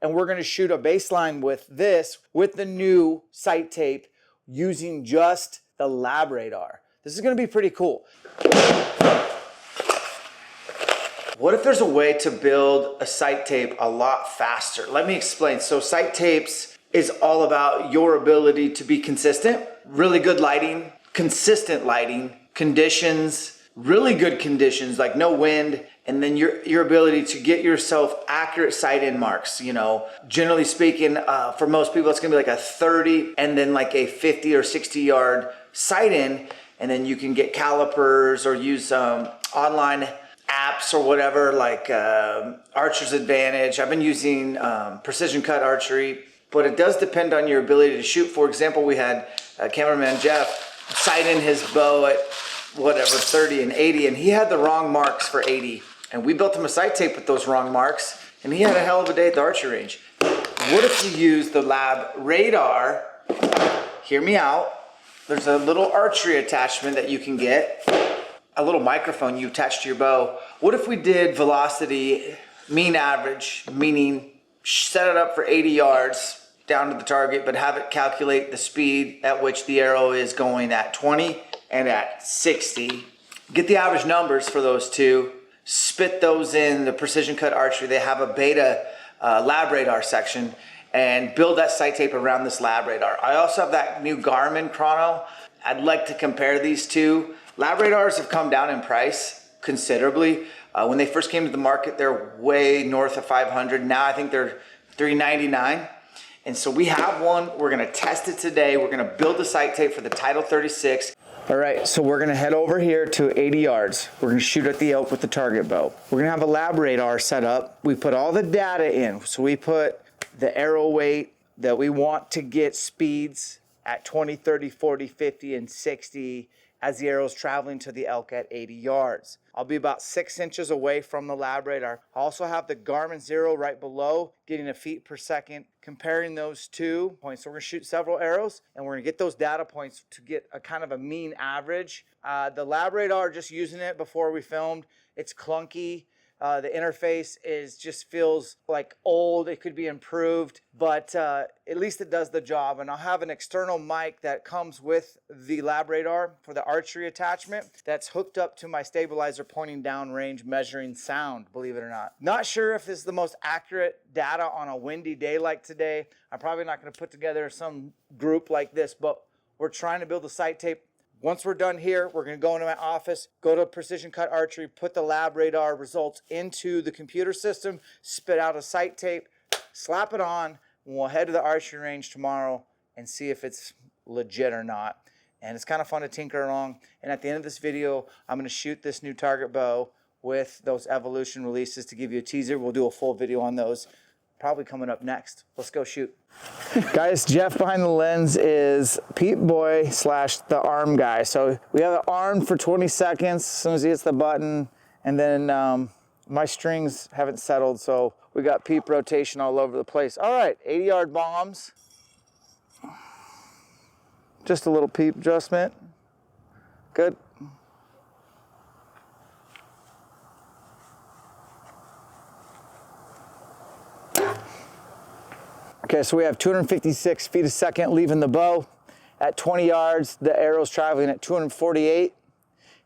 And we're gonna shoot a baseline with this, with the new sight tape, using just the lab radar. This is gonna be pretty cool. What if there's a way to build a sight tape a lot faster? Let me explain. So sight tapes is all about your ability to be consistent, really good lighting, consistent lighting, conditions, really good conditions, like no wind, and then your ability to get yourself accurate sight-in marks. You know, generally speaking, for most people, it's gonna be like a 30 and then like a 50 or 60 yard sight-in, and then you can get calipers or use online apps or whatever, like Archer's Advantage. I've been using Precision Cut Archery, but it does depend on your ability to shoot. For example, we had cameraman Jeff sight in his bow at whatever, 30 and 80, and he had the wrong marks for 80. And we built him a sight tape with those wrong marks, and he had a hell of a day at the archery range. What if you use the lab radar? Hear me out. There's a little archery attachment that you can get, a little microphone you attach to your bow. What if we did velocity mean average, meaning set it up for 80 yards down to the target, but have it calculate the speed at which the arrow is going at 20 and at 60. Get the average numbers for those two, spit those in the Precision Cut Archery. They have a beta lab radar section, and build that sight tape around this lab radar. I also have that new Garmin chrono. I'd like to compare these two. Lab radars have come down in price considerably. When they first came to the market, they're way north of 500. Now I think they're $399. And so we have one. We're gonna test it today. We're gonna build the sight tape for the Title 36. All right, so we're gonna head over here to 80 yards. We're gonna shoot at the elk with the target bow. We're gonna have a lab radar set up. We put all the data in. So we put the arrow weight that we want to get speeds at 20, 30, 40, 50, and 60 as the arrow's traveling to the elk at 80 yards. I'll be about 6 inches away from the lab radar. I also have the Garmin Zero right below, getting a feet per second, comparing those 2 points. So we're gonna shoot several arrows, and we're gonna get those data points to get a kind of a mean average. The lab radar, just using it before we filmed, it's clunky. The interface just feels like old. It could be improved, but at least it does the job. And I'll have an external mic that comes with the lab radar for the archery attachment that's hooked up to my stabilizer, pointing down range, measuring sound, believe it or not. Not sure if this is the most accurate data on a windy day like today. I'm probably not going to put together some group like this, but we're trying to build a sight tape. Once we're done here, we're gonna go into my office, go to Precision Cut Archery, put the lab radar results into the computer system, spit out a sight tape, slap it on, and we'll head to the archery range tomorrow and see if it's legit or not. And it's kind of fun to tinker along. And at the end of this video, I'm gonna shoot this new target bow with those Evolution releases to give you a teaser. We'll do a full video on those, probably coming up next. Let's go shoot. Guys, Jeff behind the lens is Pete Boy / the arm guy. So we have it armed for 20 seconds as soon as he hits the button, and then my strings haven't settled, so we got peep rotation all over the place. All right, 80-yard bombs. Just a little peep adjustment. Good. Okay, so we have 256 feet a second leaving the bow. At 20 yards, the arrow's traveling at 248.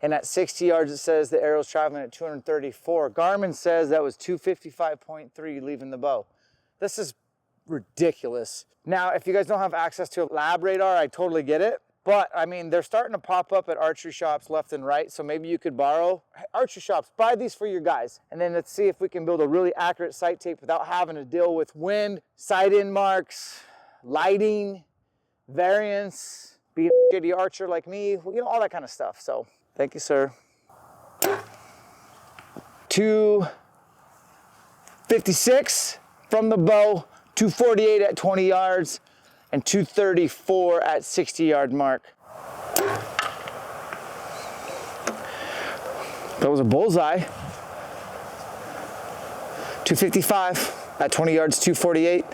And at 60 yards, it says the arrow's traveling at 234. Garmin says that was 255.3 leaving the bow. This is ridiculous. Now, if you guys don't have access to a lab radar, I totally get it. But, I mean, they're starting to pop up at archery shops left and right, so maybe you could borrow. Archery shops, buy these for your guys. And then let's see if we can build a really accurate sight tape without having to deal with wind, sight-in marks, lighting, variance, being a shitty archer like me, you know, all that kind of stuff. So, thank you, sir. 256 from the bow, 248 at 20 yards. And 234 at 60-yard mark. That was a bullseye. 255 at 20 yards, 248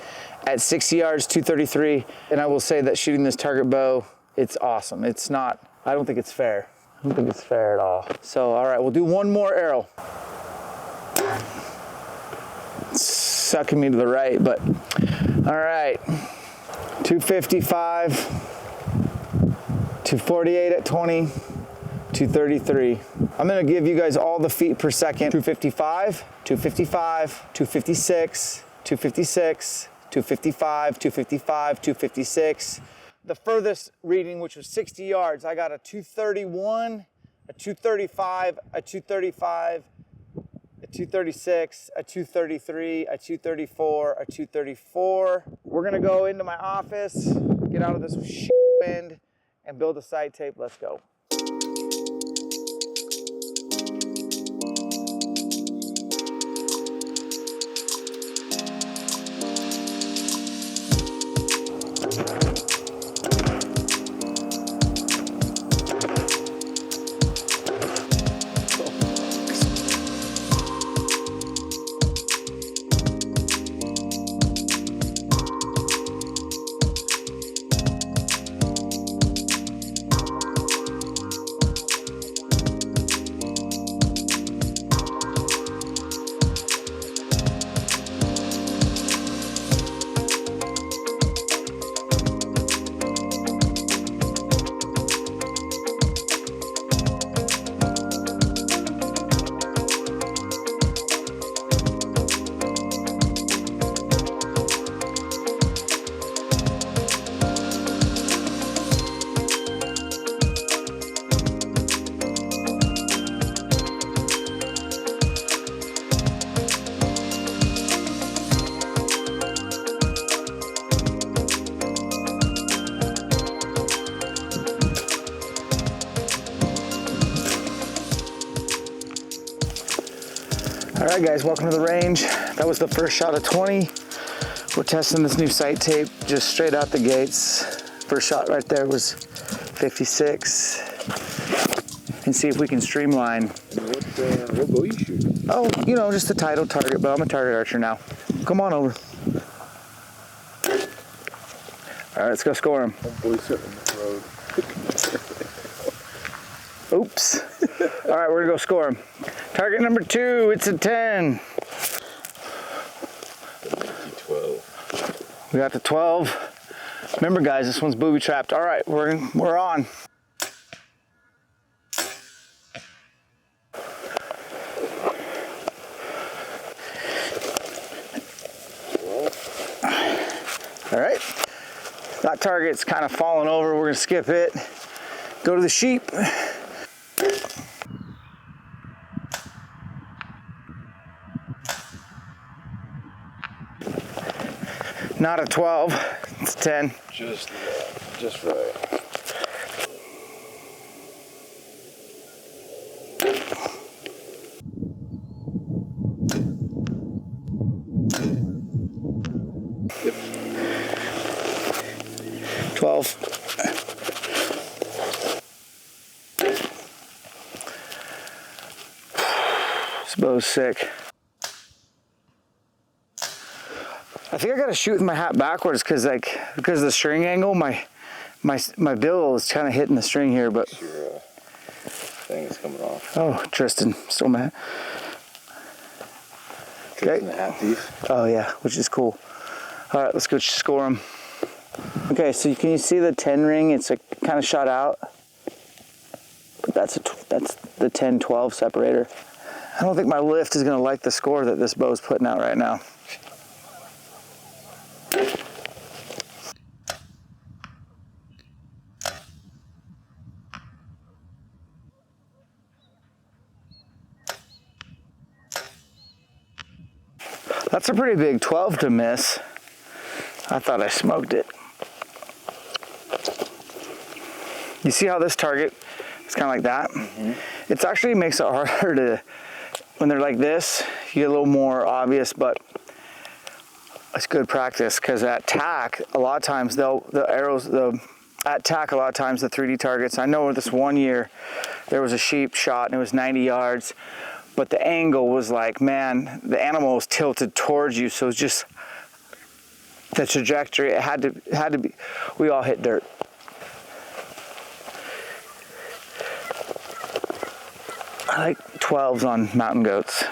at 60 yards, 233. And I will say that shooting this target bow, it's awesome. It's not, I don't think it's fair. I don't think it's fair at all. So, all right, we'll do one more arrow. sucking me to the right, but all right. 255, 248 at 20, 233. I'm gonna give you guys all the feet per second. 255, 255, 256, 256, 255, 255, 256. The furthest reading, which was 60 yards, I got a 231, a 235, a 235, a 236, a 233, a 234, a 234. We're gonna go into my office, get out of this wind, and build a sight tape. Let's go. All right, guys, welcome to the range. That was the first shot of 20. We're testing this new sight tape just straight out the gates. First shot right there was 56. And see if we can streamline. What bow you shoot? Oh, you know, just a title target, but I'm a target archer now. Come on over. All right, let's go score him. Boy's sitting on the road. Oops. All right, we're gonna go score him. Target number 2, it's a 10. 12. We got the 12. Remember, guys, this one's booby trapped. All right, we're on. All right, that target's kind of falling over. We're gonna skip it. Go to the sheep. Not a 12, it's a 10. Just right. Yep. 12. This bow's sick. I think I gotta shoot with my hat backwards because of the string angle, my bill is kind of hitting the string here, but Your thing is coming off. oh, Tristan stole my hat. Okay. The hat thief. Oh yeah, which is cool. All right, let's go score them. Okay, so can you see the 10 ring? It's kind of shot out, but that's the 10-12 separator. I don't think my lift is gonna like the score that this bow is putting out right now. That's a pretty big 12 to miss. I thought I smoked it. You see how this target is kind of like that? Mm-hmm. It actually makes it harder to, when they're like this, you get a little more obvious, but it's good practice because at tack, a lot of times at tack, a lot of times the 3D targets, I know this one year there was a sheep shot and it was 90 yards, but the angle was like, man, the animal was tilted towards you, so it's just the trajectory. It had to be. We all hit dirt. I like 12s on mountain goats.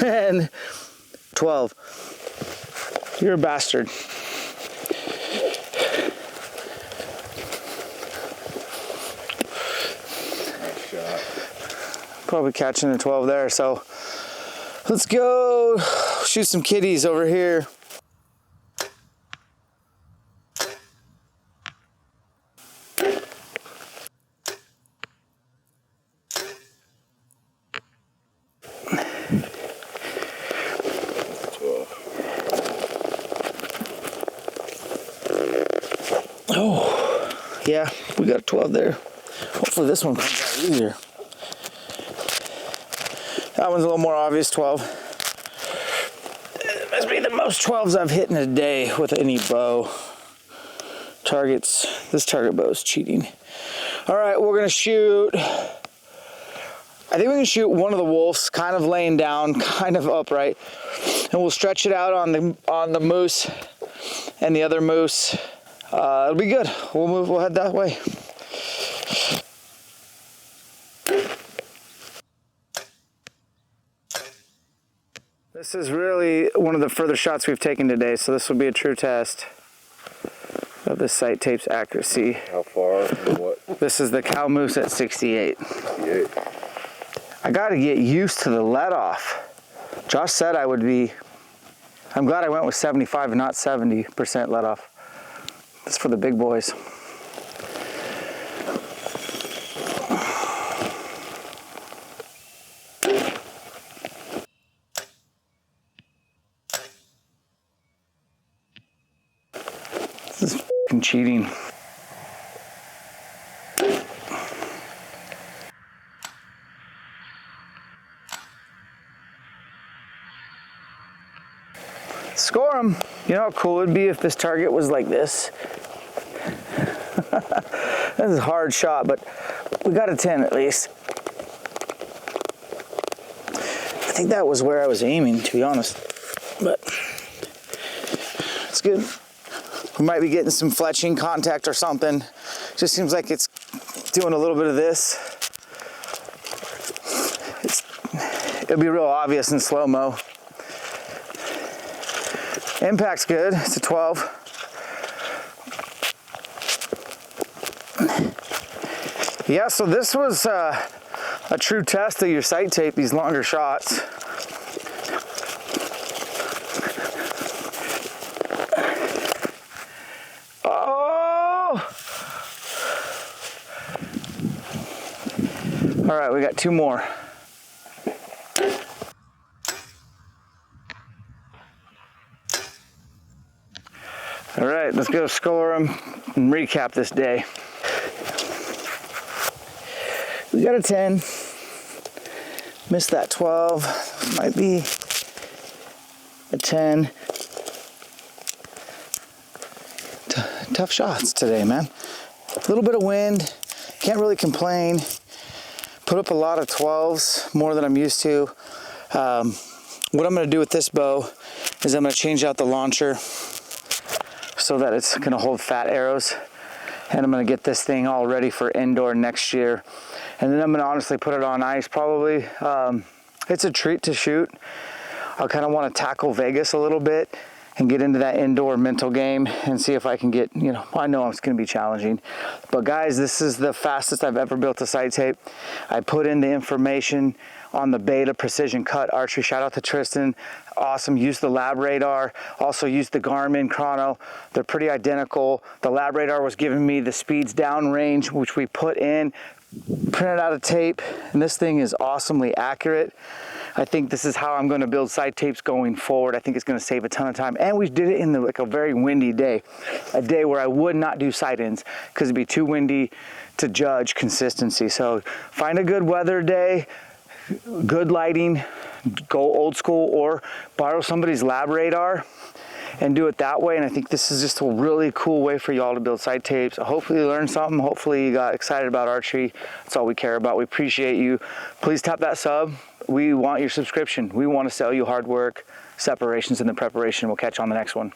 10, 12. You're a bastard. Nice shot. Probably catching a 12 there, so let's go shoot some kitties over here. Oh, yeah, we got a 12 there. Hopefully this one comes out easier. That one's a little more obvious, 12. It must be the most 12s I've hit in a day with any bow. Targets, this target bow is cheating. All right, we're gonna shoot, I think we can shoot one of the wolves kind of laying down, kind of upright. And we'll stretch it out on the moose and the other moose. It'll be good. We'll head that way. This is really one of the further shots we've taken today, so this will be a true test of the sight tape's accuracy. How far and what? This is the cow moose at 68. 68. I gotta get used to the let off. Josh said I would be, I'm glad I went with 75 and not 70% let off. That's for the big boys. This is f***ing cheating. Score him. You know how cool it would be if this target was like this? This is a hard shot, but we got a 10 at least. I think that was where I was aiming, to be honest. But it's good. We might be getting some fletching contact or something. Just seems like it's doing a little bit of this. It'll be real obvious in slow-mo. Impact's good, it's a 12. Yeah, so this was a true test of your sight tape, these longer shots. Oh! All right, we got 2 more. All right, let's go score them and recap this day. We got a 10, missed that 12, might be a 10. Tough shots today, man. A little bit of wind, can't really complain. Put up a lot of 12s, more than I'm used to. What I'm gonna do with this bow is I'm gonna change out the launcher so that it's gonna hold fat arrows. And I'm gonna get this thing all ready for indoor next year. And then I'm gonna honestly put it on ice probably. It's a treat to shoot. I kind of wanna tackle Vegas a little bit and get into that indoor mental game and see if I can get, you know, I know it's gonna be challenging. But guys, this is the fastest I've ever built a sight tape. I put in the information on the Beta Precision Cut Archery. Shout out to Tristan. Awesome. Used the lab radar. Also used the Garmin chrono. They're pretty identical. The lab radar was giving me the speeds downrange, which we put in, printed out a tape, and this thing is awesomely accurate. I think this is how I'm going to build sight tapes going forward. I think it's going to save a ton of time. And we did it in like a very windy day, a day where I would not do sight ins because it'd be too windy to judge consistency. So find a good weather day, good lighting, go old school, or borrow somebody's lab radar and do it that way. And I think this is just a really cool way for y'all to build sight tapes. Hopefully you learned something. Hopefully you got excited about archery. That's all we care about. We appreciate you. Please tap that sub. We want your subscription. We want to sell you hard work, separations, and the preparation. We'll catch you on the next one.